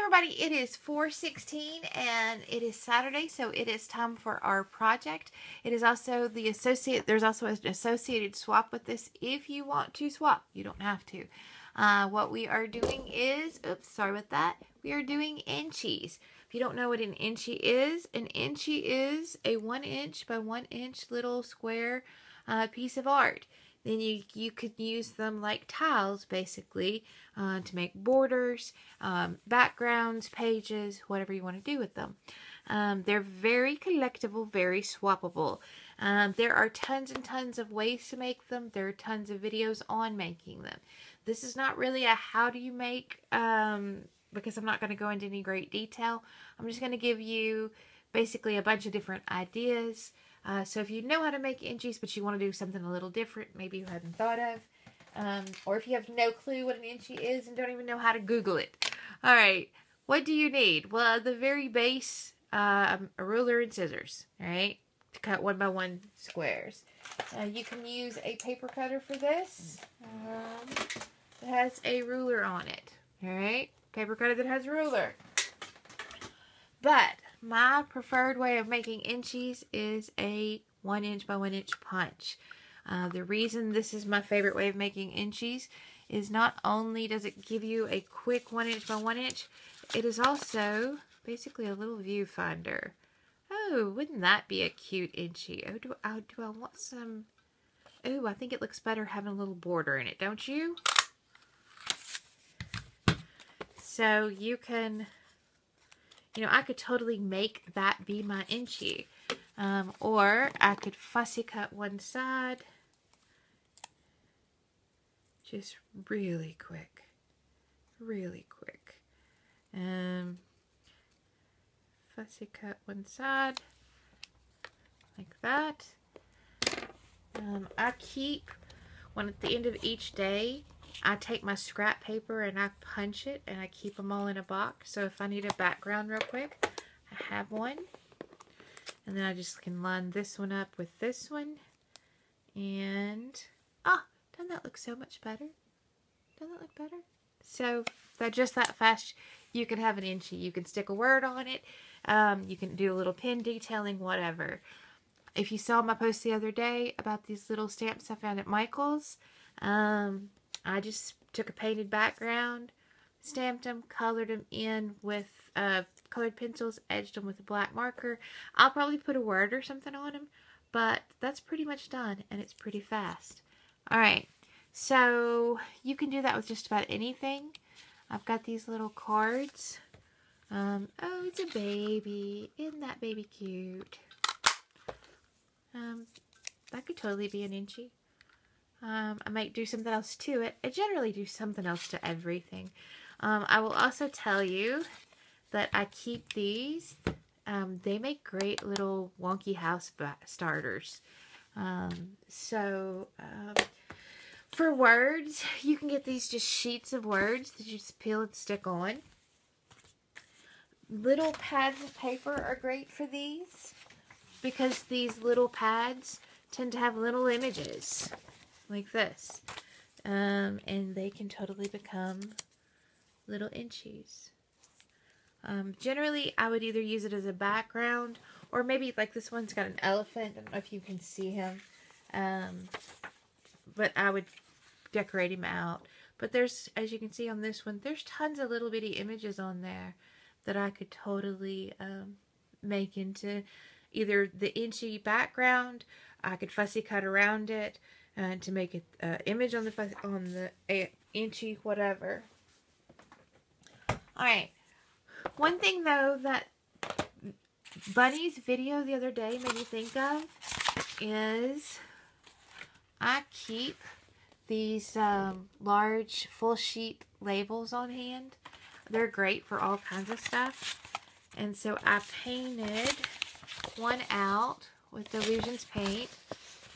everybody, it is 4:16 and it is Saturday, so it is time for our project. It is also there's also an associated swap with this if you want to swap. You don't have to. What we are doing is, oops, sorry about that. We are doing Inchies. If you don't know what an Inchie is a 1 inch by 1 inch little square piece of art. Then you could use them like tiles, basically, to make borders, backgrounds, pages, whatever you want to do with them. They're very collectible, very swappable. There are tons and tons of ways to make them. There are tons of videos on making them. This is not really a how do you make, because I'm not going to go into any great detail. I'm just going to give you basically a bunch of different ideas. So if you know how to make Inchies, but you want to do something a little different, maybe you hadn't thought of, or if you have no clue what an Inchie is and don't even know how to Google it. All right, what do you need? Well, at the very base, a ruler and scissors, all right, to cut 1 by 1 squares. You can use a paper cutter for this. It has a ruler on it, all right, paper cutter that has a ruler. But my preferred way of making Inchies is a 1 inch by 1 inch punch. The reason this is my favorite way of making Inchies is not only does it give you a quick 1 inch by 1 inch, it is also basically a little viewfinder. Oh, wouldn't that be a cute Inchie? Oh, do I want some? Oh, I think it looks better having a little border in it, don't you? So you can, you know, I could totally make that be my Inchie. Or I could fussy cut one side. Just really quick. Really quick. Fussy cut one side. Like that. I keep, when at the end of each day, I take my scrap paper and I punch it and I keep them all in a box. So if I need a background real quick, I have one. And then I just can line this one up with this one. And, doesn't that look so much better? Doesn't that look better? So, just that fast, you can have an Inchie. You can stick a word on it. You can do a little pin detailing, whatever. If you saw my post the other day about these little stamps I found at Michael's, I just took a painted background, stamped them, colored them in with colored pencils, edged them with a black marker. I'll probably put a word or something on them, but that's pretty much done, and it's pretty fast. Alright, so you can do that with just about anything. I've got these little cards. Oh, it's a baby. Isn't that baby cute? That could totally be an Inchie. I might do something else to it. I generally do something else to everything. I will also tell you that I keep these. They make great little wonky house starters. For words, you can get these just sheets of words that you just peel and stick on. Little pads of paper are great for these because these little pads tend to have little images like this. And they can totally become little Inchies. Generally, I would either use it as a background, or maybe like this one's got an elephant. I don't know if you can see him. But I would decorate him out. But there's, as you can see on this one, there's tons of little bitty images on there that I could totally make into either the Inchie background. I could fussy cut around it to make it image on the Inchie, whatever. Alright, one thing though that Bunny's video the other day made me think of is I keep these large full sheet labels on hand. They're great for all kinds of stuff. And so I painted one out with Illusions paint,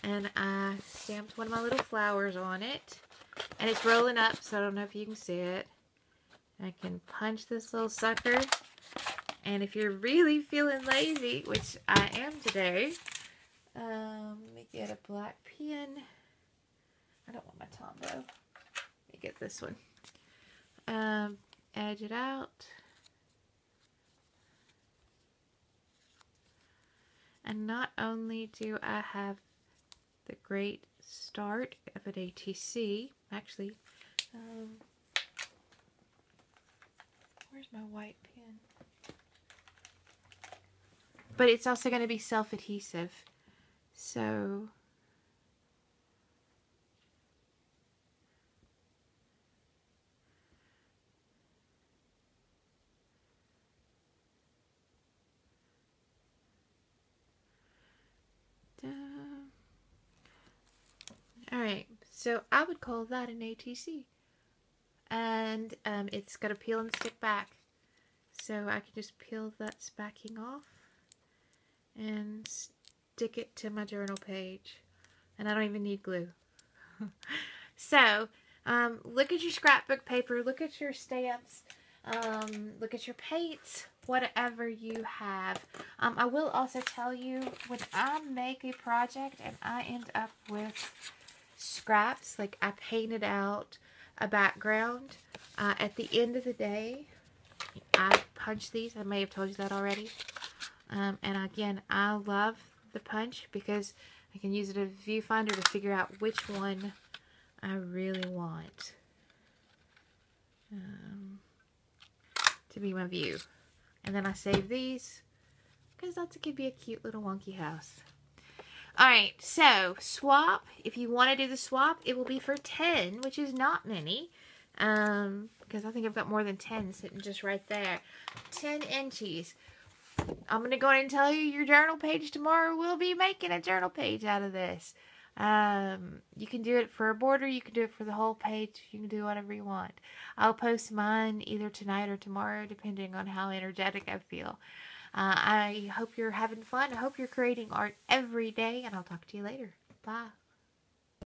and I stamped one of my little flowers on it. And it's rolling up, so I don't know if you can see it. I can punch this little sucker. And if you're really feeling lazy, which I am today, let me get a black pen. I don't want my Tombow. Let me get this one. Edge it out. And not only do I have the great start of an ATC, actually, where's my white pen? But it's also going to be self-adhesive. So alright, so I would call that an ATC. And it's got to peel and stick back. So I can just peel that backing off and stick it to my journal page. And I don't even need glue. So, look at your scrapbook paper, look at your stamps, look at your paints, whatever you have. I will also tell you, when I make a project and I end up with scraps, like I painted out a background, at the end of the day, I punch these. I may have told you that already. And again, I love the punch because I can use it as a viewfinder to figure out which one I really want to be my view. And then I save these because that could be a cute little wonky house. Alright, so swap. If you want to do the swap, it will be for 10, which is not many. Because I think I've got more than 10 sitting just right there. 10 Inchies. I'm going to go ahead and tell you your journal page tomorrow. We'll be making a journal page out of this. You can do it for a border. You can do it for the whole page. You can do whatever you want. I'll post mine either tonight or tomorrow, depending on how energetic I feel. I hope you're having fun. I hope you're creating art every day, and I'll talk to you later. Bye.